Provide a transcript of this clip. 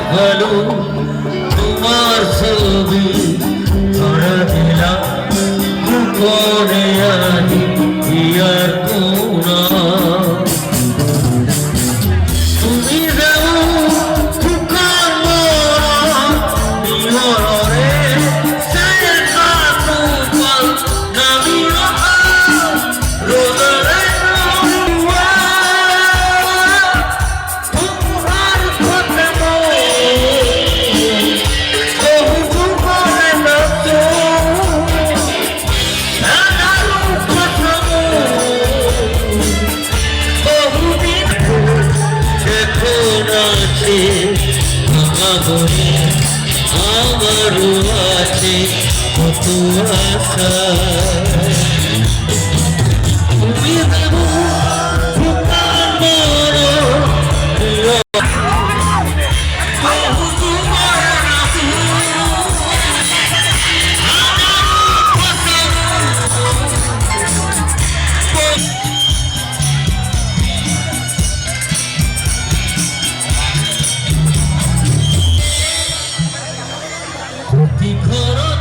ভালো তোমার ছবি ধরা দিলাম গোপনে আনি ইয়ার কোনা তুমি যাও ফুকার মরে সায়ের কাটু পাল নামি রোদরে আমারও আছে কত আশা তুমি দেবো ফুকার মরো কি খরচ